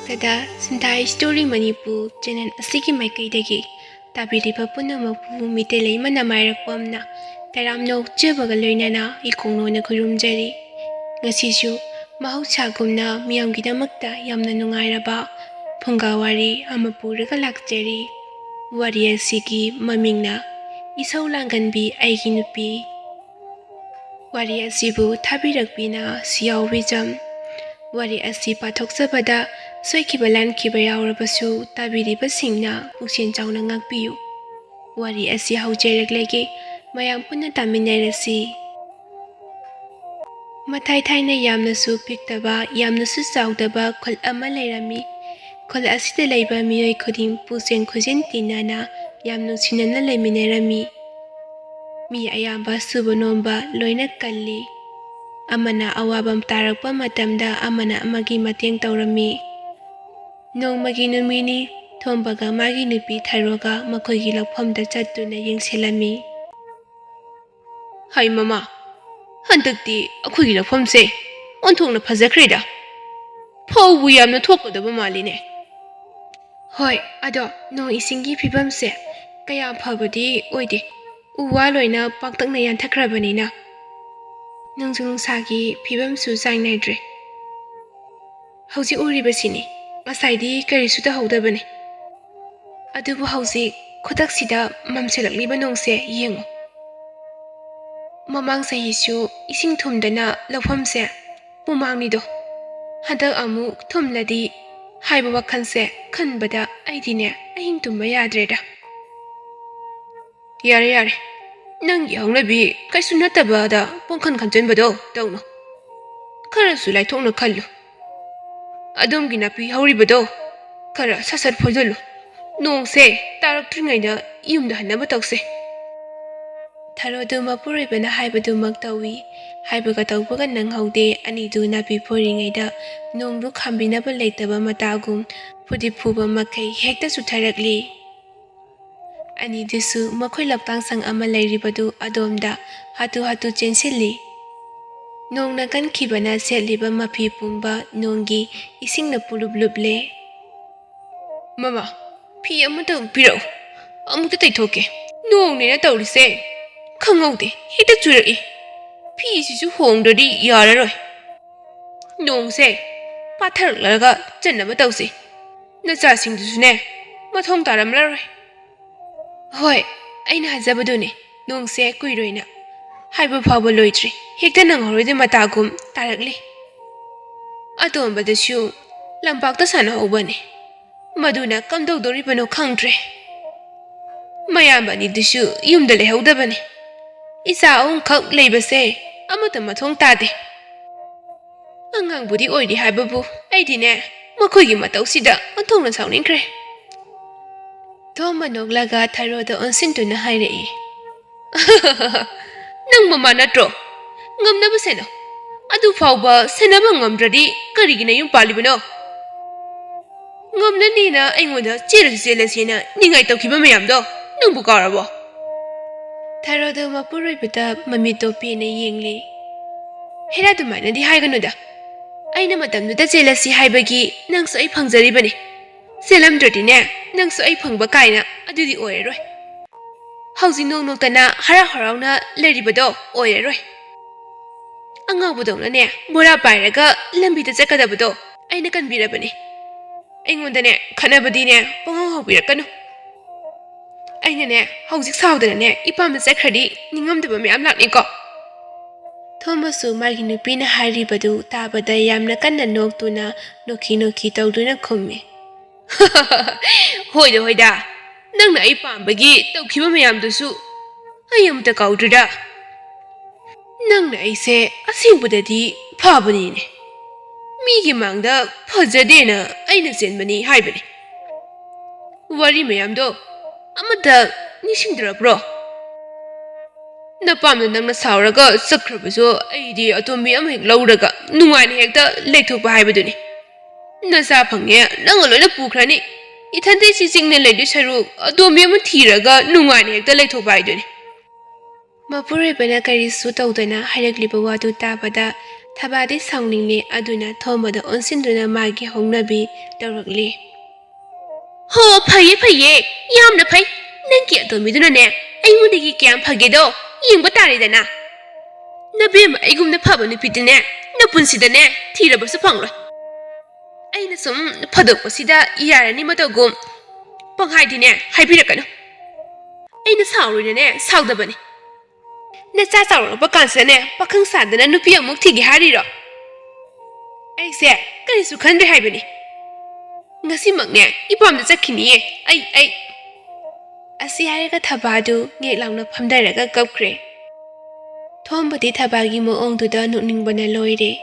tada Sindai Story Manipu channel asigi maikaidagi tabiriba punamapu Meiteileima Nameirakpam na taramno chebaga loinana ikongno khurumjari ngasisu mahauchagumna miyamgidamakta yamna nungairaba Phunga Wari ama puraga lakjari Wari asigi mamingna isau Langanbi Eigi Nupi Wari asibu thabirakpina Sia Haobijam Wari asi pathokjabada soikiba lankiba yaurabasu tabiribasingna puksen chauna ngakpiyu Wari asi haujairaklege mayam punna taminairasi mathai thaina yamnasu piktaba yamnasu chaudaba khol ama leirami khol asida leiba miyoi khuding puksen khujen tinana yamnu sinana leiminairami mi ayamba subonomba loina kalli amana awabam tarakpa matamda amana amagi mateng taurami nongmagi numini thombaga magi nupi tharoga makhoigi lakphamda chattuna yengselami hai mama handakti akhoigi lakphamse onthongna phajakreda phaubu yamna thokadaba maline hoi ado no isingi phibamse kaya phabadi oide uwa loina paktakna yanthakhrabani Nangzung sagi pibam su sang naidre. Hausi uri basini, masaidi karisu da hauda bane. Adubu hausi kodak sida mamselak liba nongse yengo. Mamang sa hisu ising thumdana lafamse pumang nido. Hadak amu thumladi haiba wakanse kanbada aidine ahin tumba yadreda. Yare. Nang yaungnabi kaisu natabada pongkhan khanjanbado tawno kharasu lai thokna khallu adom ginapi hauribado khara sasar phojolu nongse taraktringaina yumda hanaba tawse tharoduma puribana haibadu maktawi haibaga tawbaga nang haude anidu napi phoringaida nongru khambinaba leitaba matagum phudi phuba makai hekta sutharakli Ani disu makhoi laptang sang ama lairibadu adomda hatu chensili nongna kan khibana seliba mapi pumba nongi isingna pulubluble mama phi amata piro amuta taithoke nongne na tawrise khangaude hita churaki phi sisu hongdodi yararoi nongse patharlaga channaba tawse nacha singdusune mathong taramlaroi Hoi, aina hajabadune nongse kuiroina haiba phaba loitri hekta nanghorode matagum tarakli atombadasu lampakta sana hobane maduna kamdodori bano khangdre mayambani disu yumda lehaudabane isa on khak leibase amata mathong tade angangbudi oidi haibabu aidine makhoigi matawsida onthongna sawningkre Thoma noglaga tharoda onsintuna hairei Nang mama natro ngamnaba seno adu phauba senaba ngamdradi karigina yum palibano ngamna nina aingoda chelasena ningai tawkiba mayamdo nangbu karabo Tharoda mapuroibata mamito pina yengli Hera dumaina di haiganoda aina matamnuda chelasi haibagi nangso ai phangjaribani Selamdradine nangso ai phangba kaina adudi oiroi Hausi nongtana harauna leribado oiroi Angawbudongna ne bora pairaga lambida jakadabado aina kanbirabani Aingondane khanabadine pangau haubirakanu Aina ne hausik saudana ne ipamda jakradi ningamdaba myam lakniko Thomasu margi nupina haribadu tabada yamna kanna noktuna noki tawduna khummi Hoida nangna ai pambagi tawkhiba mayamdusu ayamta kaudrida nangna aise asingbudadi phabanine migi mangda phajadena aina senbani haibani wari mayamdo amata nisingdra bro napamna nangna sauraga sakrabaso aidi atombi am hek lauraga nungaini hekta leithokpa haibaduni Nasa phangye nang loina pukhrani ithante singna leidu saru adomi am thiraga nungani hekta leithokba haiduni Mapure bana karisu tawdana hairakliba wadu tabada Thabadi sauningli aduna thombada onsiduna magi hongnabi tawrakli. Ho phaye phaye yamna phai nang ki atomiduna ne aingudagi kyam phagedo yengba taridana. Nabem aigumna phaba nupidine napunsida ne thirabasu phangroi. Aina sum phadokpasida iyarani matagum panghaidine haibirakanu. Aina saurina ne saudabani. Na cha chaurapa kansane pakhang sadana nupi amuk thigi hariro. Aise karisu khandre haibani. Ngasi makne ipamda chakhiniye ai asi haraga thabadu ngeklangna phamdairaga kapkre. Thombadi thabagi moongduda nuningbana loire.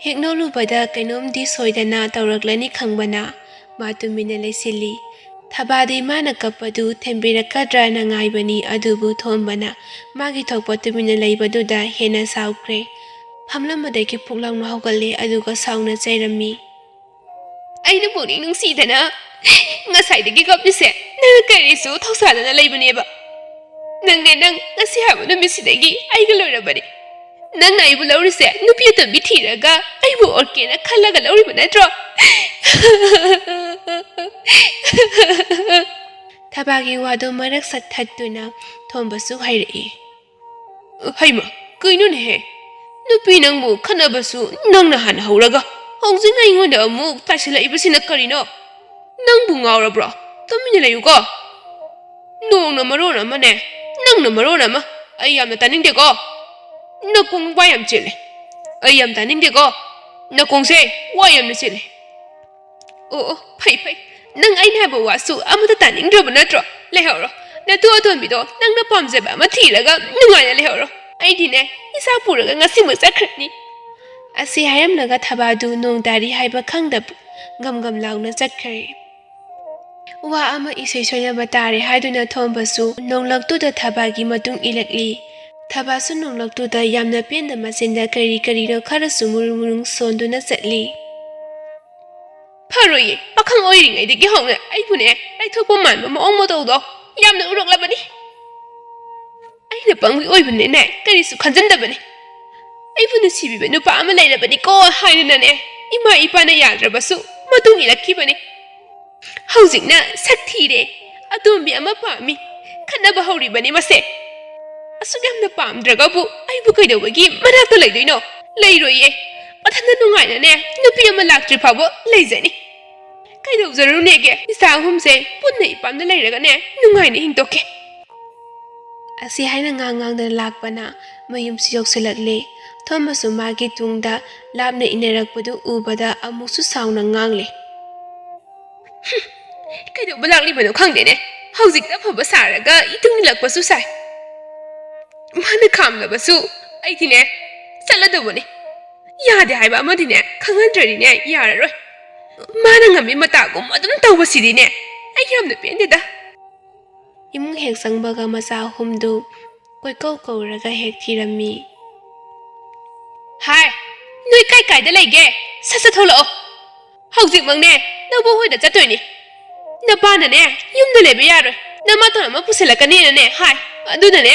Heknolubada kainomdi soidana tawraklani khangbana matumina leisili. Thabadi mana kapadu thembirakadra nangaibani adubu thombana magi thokpa tumina leibaduda hena saukre. Hamlamadagi puklangna haugalle aduga sauna chairami. Aina boni nungsidana ngasaidagi kapise nang karisu thausadana leibaneba. Nangne nang ngasi habu numisidagi aiga loirabani. Nang aibu laurise nupi atambi thiraga aibu orkena khalaga lauriba natro. Thabagi wadu marak sathatuna thombasu hairei. Haima kaino ne nupi nangbu khanabasu nangna han hauraga hongjing aingoda amuk tasila ibasina karino nangbu ngaurabra tamina layuga nongna marona mane nangna marona ma ayamna taningdego nakong wayam chile ayam taningdego nakongse wayam na chile. Oh phai nang aina haba wasu amata taningdraba natro lehoro natu atonbido nangna pamjaba ama thiraga nungaina lehoro aidine isa puraga ngasi masakhrani. Asi haramnaga thabadu nongdari haiba khangdab gamgam launa chakkhare. Wa ama isai soina batare haiduna thombasu nonglaktuda thabagi matung ilakli. Thabasu nonglaktuda yamna penda masinda kari ro kharasu murung sonduna chatli. Pharoye pakhang oiringaidagi hongna aibune aithokpa manba maong motawdo yamna uroklabani. Aina pangwi oibane ne karisu khanjandabani. Aibuna sibiba nupa ama lairabani ko hainane ima ipana yadrabasu matung ilakhibani. Haujingna sakthire atombi ama pami khanaba hauribani mase. Asugam pamdragabu aibu kaidawagi manakta laidoino lairoye mathana nungaina ne nupi ama laktri phabo laijani. Kaidawjarunege isa humse punna ipamda lairaga ne nungaina hingtoke. Asi haina ngangangda lakpana mayumsi yoksilakle. Thomasu magi tungda labna inerakpadu ubada amusu sauna ngangle. Kaidawba laklibano khangdene haujikta phaba saraga itungilakpasu sai. Mana khamlabasu aitine chaladabone yade haiba amadine khangandrarine yararoi. Mana ngami matagum adum tawbasidine ayamna pendeda. Imung hek sangbaga masa humdu koikau kauraga hek thirami. Hai noi kai da laige sasa tholao haujik mangne nabu hoida chatoini napana ne yumda lebe yaroi namatona ma puselakani ne hai aduna ne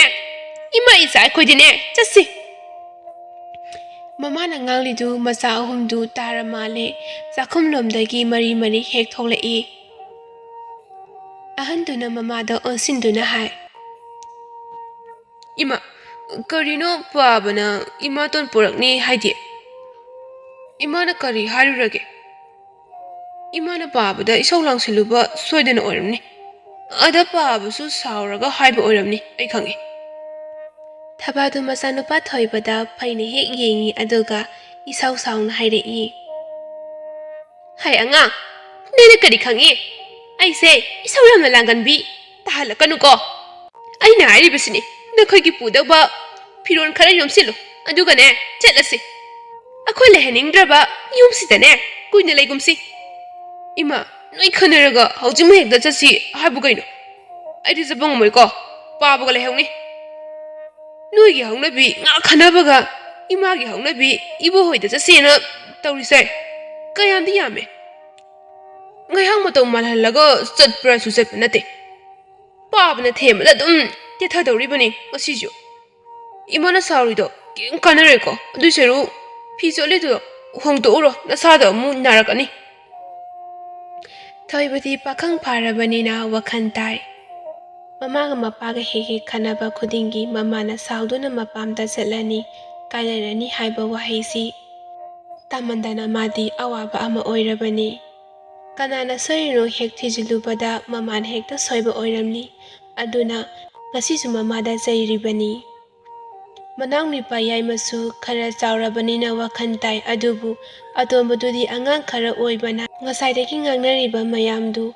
ima isa khoidine chasi. Mamana nganglidu masa ahumdu taramale sakhumlomdagi mari hek tholai. Ahanduna mamada onsinduna hai. Ima karino pabana imaton purakni haidi. Imana kari harurage. Imana pabada isau langsiluba soidana oiramni. Ada pabasu sauraga haiba oiramni ai khangi. Thabadu masanupa thoibada phaine hek yengi aduga isau sauna hairei. Hai anga nene kari khangi. Aise isau yamna Langanbi tahalakanu ko. Aina hairibasini nakhoi pudaba firon khara yomsilu aduga ne chetlasi. Akhoi leheningdraba yomsidane kuina leigumsi. Ima noi khanaraga haujima hekda chasi haibu kaino. Aidi zabang moi ko pabaga lehongni. Noi gi hongnabi nga khanabaga ima gi hongnabi ibo hoida chasina tawrisai. Kayamdi yame. Ngayang matong malhalaga chatpra susat nate. Pabna themada dum tethadawribani ngasiju. Imana saurido kem kanare ko duseru 피 ꯆꯣꯠꯂꯤꯗꯨ ꯍꯣꯡꯗꯣꯛꯎꯔꯣ ꯅꯁꯥꯗ ꯑꯃꯨꯛ ꯅꯥꯔꯛꯀꯅꯤ ꯊꯣꯏꯕꯗꯤ ꯄꯥꯈꯪ ꯐꯥꯔꯕꯅꯤꯅ ꯋꯥꯈꯜ ꯇꯥꯏ ꯃꯃꯥꯒ ꯃꯄꯥꯒ ꯍꯦꯛ ꯈꯟꯅꯕ ꯈꯨꯗꯤꯡꯒꯤ ꯃꯃꯥꯅ ꯁꯥꯎꯗꯨꯅ ꯃꯄꯥꯝꯗ ꯆꯠꯂꯅꯤ ꯀꯥꯏꯅꯔꯅꯤ ꯍꯥꯏꯕ ꯋꯥꯍꯩꯁꯤ ꯇꯥꯃꯟꯗꯅ ꯃꯥꯗꯤ ꯑꯋꯥꯕ ꯑꯃ ꯑꯣꯏꯔꯕꯅꯤ ꯀꯅꯥꯅ ꯁꯣꯏꯔꯤꯅꯣ ꯍꯦꯛ ꯊꯤꯖꯤꯜꯂꯨꯕꯗ ꯃꯃꯥꯅ ꯍꯦꯛꯇ ꯁꯣꯏꯕ ꯑꯣꯏꯔꯝꯅꯤ ꯑꯗꯨꯅ ꯉꯁꯤꯁꯨ ꯃꯃꯥꯗ ꯆꯩꯔꯤꯕꯅꯤ ꯃꯅꯥꯎꯅꯨꯄꯥ ꯌꯥꯏꯃꯁꯨ ꯈꯔ ꯆꯥꯎꯔꯕꯅꯤꯅ ꯋꯥꯈꯜ ꯇꯥꯏ ꯑꯗꯨꯕꯨ ꯑꯇꯣꯝꯕꯗꯨꯗꯤ ꯑꯉꯥꯡ ꯈꯔ ꯑꯣꯏꯕꯅ ꯉꯁꯥꯏꯗꯒꯤ ꯉꯥꯡꯅꯔꯤꯕ ꯃꯌꯥꯝꯗꯨ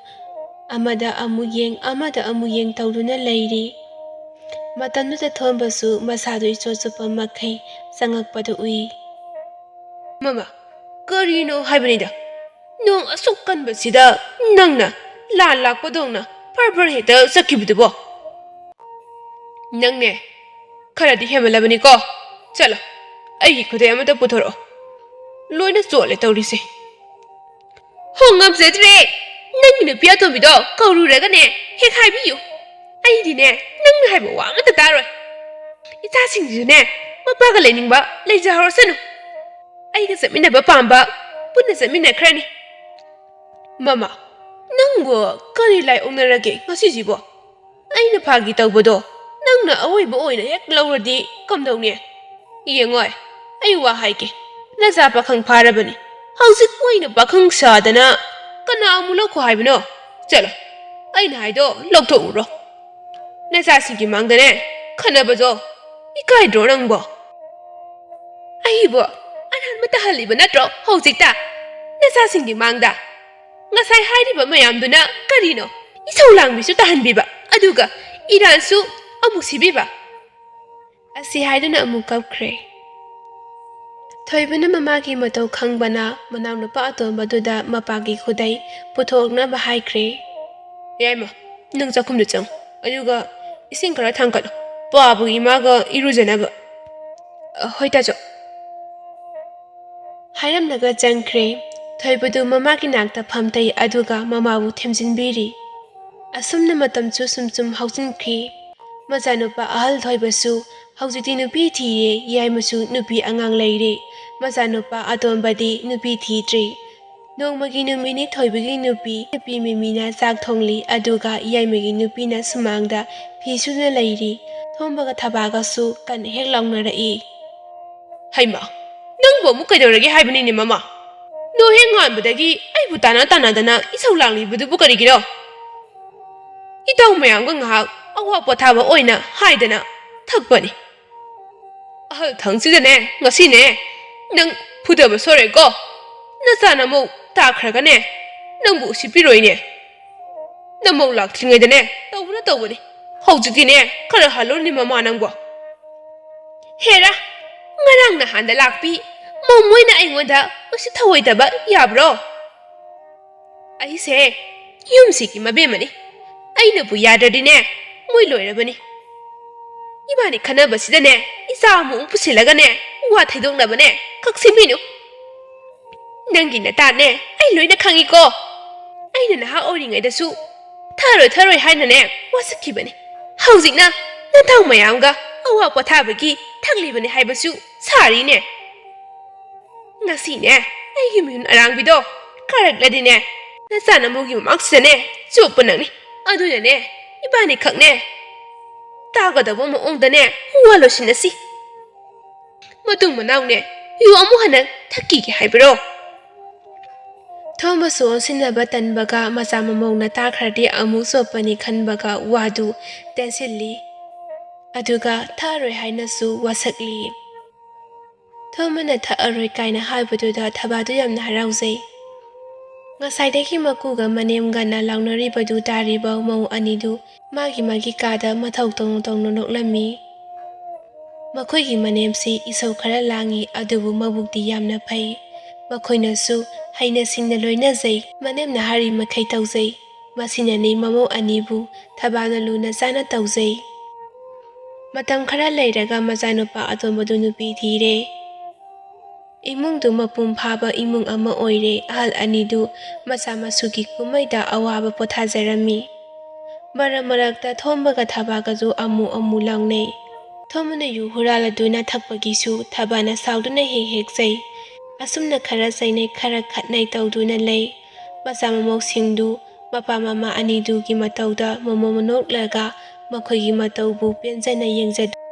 ꯑꯃꯗ ꯑꯃꯨꯛ ꯌꯦꯡ ꯇꯧꯗꯨꯅ ꯂꯩꯔꯤ ꯃꯇꯝꯗꯨꯗ ꯊꯣꯝꯕꯁꯨ ꯃꯁꯥꯗꯨ ꯏꯆꯣꯠ ꯆꯣꯠꯄ ꯃꯈꯩ ꯆꯪꯉꯛꯄꯗ ꯎꯏ ꯃꯃꯥ ꯀꯔꯤꯅꯣ ꯍꯥꯏꯕꯅꯤꯗ ꯅꯣꯡ ꯑꯁꯨꯛ ꯀꯟꯕꯁꯤꯗ ꯅꯪꯅ ꯂꯥꯟ ꯂꯥꯛꯄꯗꯧꯅ ꯐꯔ ꯍꯦꯛꯇ ꯆꯠꯈꯤꯕꯗꯨꯕꯣ ꯅꯪꯅꯦ ꯈꯔꯗꯤ ꯍꯦꯃꯜꯂꯕꯅꯤꯀꯣ ꯆꯠꯂꯣ ꯑꯩꯒꯤ ꯈꯨꯗꯩ ꯑꯃꯇ ꯄꯨꯊꯣꯔꯛꯑꯣ ꯂꯣꯏꯅ ꯆꯣꯠꯂꯦ ꯇꯧꯔꯤꯁꯦ ꯉꯝꯖꯗ꯭ꯔꯦ ꯅꯪꯒꯤ ꯅꯨꯄꯤ ꯑꯇꯣꯝꯕꯤꯗꯣ ꯀꯧꯔꯨꯔꯒꯅꯦ ꯍꯦꯛ ꯍꯥꯏꯕꯤꯌꯨ ꯑꯩꯗꯤꯅꯦ ꯅꯪꯅ ꯍꯥꯏꯕ ꯋꯥ ꯑꯃꯇ ꯇꯥꯔꯣꯏ ꯏꯆꯥꯁꯤꯡꯁꯤꯁꯨꯅꯦ ꯃꯄꯥꯒ ꯂꯩꯅꯤꯡꯕ ꯂꯩꯖꯍꯧꯔꯁꯅꯨ ꯑꯩꯒ ꯆꯠꯃꯤꯟꯅꯕ ꯄꯥꯝꯕ ꯄꯨꯟꯅ ꯆꯠꯃꯤꯟꯅꯈ꯭ꯔꯅꯤ ꯃꯃꯥ ꯅꯪꯕꯨ ꯀꯔꯤ ꯂꯥꯏ ꯑꯣꯛꯅꯔꯒꯦ ꯉꯁꯤꯁꯤꯕꯣ ꯑꯩꯅ ꯐꯥꯒꯤ ꯇꯧꯕꯗꯣ ꯅꯪꯅ ꯑꯋꯣꯏꯕ ꯑꯣꯏꯅ ꯍꯦꯛ ꯂꯧꯔꯗꯤ ꯀꯝꯗꯧꯅꯤ ꯌꯦꯡꯉꯣꯏ ꯑꯩ ꯋꯥ ꯍꯥꯏꯒꯦ ꯅꯆꯥ ꯄꯥꯈꯪ ꯐꯥꯔꯕꯅꯤ ꯍꯧꯖꯤꯛ ꯑꯣꯏꯅ ꯄꯥꯈꯪ ꯁꯥꯗꯅ ꯀꯅꯥ ꯑꯃꯨꯛ ꯂꯧꯈꯣ ꯍꯥꯏꯕꯅꯣ ꯆꯠꯂꯣ ꯑꯩꯅ ꯍꯥꯏꯗꯣ ꯂꯧꯊꯣꯛꯎꯔꯣ ꯅꯆꯥꯁꯤꯡꯒꯤ ꯃꯥꯡꯗꯅꯦ ꯈꯟꯅꯕꯗꯣ ꯏꯀꯥꯏꯗ꯭ꯔꯣ ꯅꯪꯕꯣ ꯑꯩꯕꯨ ꯑꯔꯥꯟꯕ ꯇꯥꯍꯜꯂꯤꯕ ꯅꯠꯇ꯭ꯔꯣ ꯍꯧꯖꯤꯛꯇ ꯅꯆꯥꯁꯤꯡꯒꯤ ꯃꯥꯡꯗ ꯉꯁꯥꯏ ꯍꯥꯏꯔꯤꯕ ꯃꯌꯥꯝꯗꯨꯅ ꯀꯔꯤꯅꯣ ꯏꯁꯧ ꯂꯥꯡꯕꯤꯁꯨ ꯇꯥꯍꯟꯕꯤꯕ ꯑꯗꯨꯒ ꯏꯔꯥꯟꯁꯨ ꯑꯃꯨꯛ ꯁꯤꯕꯤꯕ ꯑꯁꯤ ꯍꯥꯏꯗꯨꯅ ꯑꯃꯨꯛ ꯀꯞꯈ꯭ꯔꯦ ꯊꯣꯏꯕꯅ ꯃꯃꯥꯒꯤ ꯃꯇꯧ ꯈꯪꯕꯅ ꯃꯅꯥꯎꯅꯨꯄꯥ ꯑꯇꯣꯝꯕꯗꯨꯗ ꯃꯄꯥꯒꯤ ꯈꯨꯗꯩ ꯄꯨꯊꯣꯛꯅꯕ ꯍꯥꯏꯈ꯭ꯔꯦ ꯌꯥꯏꯃ ꯅꯪ ꯆꯥꯛꯈꯨꯝꯗ ꯆꯪꯉꯨ ꯑꯗꯨꯒ ꯏꯁꯤꯡ ꯈꯔ ꯊꯥꯡꯀꯠꯂꯨ ꯄꯥꯕꯒ ꯏꯃꯥꯒ ꯏꯔꯨꯖꯅꯕ ꯍꯣꯏ ꯇꯥꯆꯧ ꯍꯥꯏꯔꯝꯂꯒ ꯆꯪꯈ꯭ꯔꯦ ꯊꯣꯏꯕꯗꯨ ꯃꯃꯥꯒꯤ ꯅꯥꯛꯇ ꯐꯝꯇꯩ ꯑꯗꯨꯒ ꯃꯃꯥꯕꯨ ꯊꯦꯝꯖꯤꯟꯕꯤꯔꯤ ꯑꯁꯨꯝꯅ ꯃꯇꯝꯁꯨ ꯁꯨꯝ ꯍꯧꯖꯤꯟꯈꯤ ꯃꯆꯥꯅꯨꯄꯥ ꯑꯍꯜ ꯊꯣꯏꯕꯁꯨ ꯍꯧꯖꯤꯛꯇꯤ ꯅꯨꯄꯤ ꯊꯤꯔꯦ ꯌꯥꯏꯃꯁꯨ ꯅꯨꯄꯤ ꯑꯉꯥꯡ ꯂꯩꯔꯦ ꯃꯆꯥꯅꯨꯄꯥ ꯑꯇꯣꯝꯕꯗꯤ ꯅꯨꯄꯤ ꯊꯤꯗ꯭ꯔꯤ ꯅꯣꯡꯃꯒꯤ ꯅꯨꯃꯤꯠꯅꯤ ꯊꯣꯏꯕꯒꯤ ꯅꯨꯄꯤ ꯃꯤꯃꯤꯅ ꯆꯥꯛ ꯊꯣꯡꯂꯤ ꯑꯗꯨꯒ ꯌꯥꯏꯃꯒꯤ ꯅꯨꯄꯤꯅ ꯁꯨꯃꯥꯡꯗ ꯐꯤ ꯁꯨꯅ ꯂꯩꯔꯤ ꯊꯣꯝꯕꯒ ꯊꯕꯥꯒꯁꯨ ꯀꯟꯅ ꯍꯦꯛ ꯂꯥꯎꯅꯔꯛꯏ ꯍꯩꯃꯥ ꯅꯪꯕꯨ ꯑꯃꯨꯛ ꯀꯩꯗꯧꯔꯒꯦ ꯍꯥꯏꯕꯅꯤꯅꯦ ꯃꯃꯥ ꯅꯣ ꯍꯦꯛ ꯉꯥꯟꯕꯗꯒꯤ ꯑꯩꯕꯨ ꯇꯥꯟꯅꯗꯅ ꯏꯁꯧ ꯂꯥꯡꯂꯤꯕꯗꯨꯕꯨ ꯀꯔꯤꯒꯤꯔꯣ ꯏꯇꯥꯎ ꯃꯌꯥꯝꯒ ꯉꯥꯏꯍꯥꯛ ꯑꯋꯥ ꯄꯣꯊꯥꯕ ꯑꯣꯏꯅ ꯍꯥꯏꯗꯅ ꯊꯛꯄꯅꯤ ꯑꯍꯜ ꯊꯪꯁꯤꯗꯅꯦ ꯉꯁꯤꯅꯦ ꯅꯪ ꯐꯨꯗꯕ ꯁꯣꯏꯔꯣꯏꯀꯣ ꯅꯆꯥꯅ ꯑꯃꯨꯛ ꯇꯥꯈ꯭ꯔꯒꯅꯦ ꯅꯪꯕꯨ ꯎꯁꯤꯠꯄꯤꯔꯣꯏꯅꯦ ꯅꯃꯧ ꯂꯥꯛꯇ꯭ꯔꯤꯉꯩꯗꯅꯦ ꯇꯧꯕꯅꯤ ꯍꯧꯖꯤꯛꯇꯤꯅꯦ ꯈꯔ ꯍꯜꯂꯨꯅꯤ ꯃꯃꯥ ꯅꯪꯕꯣ ꯍꯦꯔꯥ ꯉꯔꯥꯡ ꯅꯍꯥꯟꯗ ꯂꯥꯛꯄꯤ ꯃꯣꯏꯅ ꯑꯩꯉꯣꯟꯗ ꯎꯁꯤꯠ ꯊꯑꯣꯏꯗꯕ ꯌꯥꯕ꯭ꯔꯣ ꯑꯩꯁꯦ ꯌꯨꯝꯁꯤꯒꯤ ꯃꯕꯦꯝꯃꯅꯤ ꯑꯩꯅꯕꯨ ꯌꯥꯗ꯭ꯔꯗꯤꯅꯦ ꯃꯣꯏ ꯂꯣꯏꯔꯕꯅꯤ 이만이 가나버시다네 이사무 부실라가네 와 태동나버네 각시미누 낭기나 따네 아이 로이나 강이고 아이는 나하 어린애다수 타로이 하이나네 와스키버네 하우직나 나타우 마야운가 아와 버타버기 탁리버네 하이버수 사리네 나시네 아이기 미운 아랑비도 카락라디네 나사나 모기 막스네 좁버낭니 아두냐네 이반이 각네 따가다보 모옹다네 와로시나시 마둥 마나우네 유 아무 하나 탁기게 하이브로 토마소 신나바 딴바가 마자마 모나 따크라디 아무 소빠니 칸바가 와두 댄실리 아두가 타로이 하이나수 와삭리 토마나 타어로이 까이나 하이브두다 타바두 얌나 하라우제이 ꯉꯁꯥꯏꯗꯒꯤ ꯃꯀꯨꯒ ꯃꯅꯦꯝꯒꯅ ꯂꯥꯎꯅꯔꯤꯕꯗꯨ ꯇꯥꯔꯤꯕ ꯃꯧ ꯑꯅꯤꯗꯨ ꯃꯥꯒꯤ ꯀꯥꯗ ꯃꯊꯧ ꯇꯧꯅ ꯅꯣꯛꯂꯝꯃꯤ ꯃꯈꯣꯏꯒꯤ ꯃꯅꯦꯝꯁꯤ ꯏꯁꯧ ꯈꯔ ꯂꯥꯡꯏ ꯑꯗꯨꯕꯨ ꯃꯕꯨꯛꯇꯤ ꯌꯥꯝꯅ ꯐꯩ ꯃꯈꯣꯏꯅꯁꯨ ꯍꯩꯅ ꯁꯤꯡꯅ ꯂꯣꯏꯅꯖꯩ ꯃꯅꯦꯝꯅ ꯍꯥꯏꯔꯤ ꯃꯈꯩ ꯇꯧꯖꯩ ꯃꯁꯤꯅꯅꯤ ꯃꯃꯧ ꯑꯅꯤꯕꯨ ꯊꯕꯥꯛꯅ ꯂꯨꯅ ꯆꯥꯅ ꯇꯧꯖꯩ ꯃꯇꯝ ꯈꯔ ꯂꯩꯔꯒ ꯃꯆꯥꯅꯨꯄꯥ ꯑꯇꯣꯝꯕꯗꯨ ꯅꯨꯄꯤ ꯊꯤꯔꯦ 이몽도 마품 파바 이몽 아마 오이레 아할 아니두 마사마수기 꾸마이다 아와바 포타제라미 마라마락다 톰바가 타바가조 아무 랑네 톰은 유후라라두나 탁바기수 타바나 사우드나 헤헥세이 ꯑꯁꯨꯝꯅ ꯈꯔ ꯆꯩꯅꯩ ꯈꯔ ꯈꯠꯅꯩ ꯇꯧꯗꯨꯅ ꯂꯩ꯫ ꯃꯆꯥ ꯃꯃꯧꯁꯤꯡꯗꯨ ꯃꯄꯥ ꯃꯃꯥ ꯑꯅꯤꯗꯨꯒꯤ ꯃꯇꯧꯗ ꯃꯣꯃꯣꯟ ꯅꯣꯛꯂꯒ ꯃꯈꯣꯏꯒꯤ ꯃꯇꯧꯕꯨ ꯄꯦꯟꯖꯅ ꯌꯦꯡꯖꯗꯨꯅ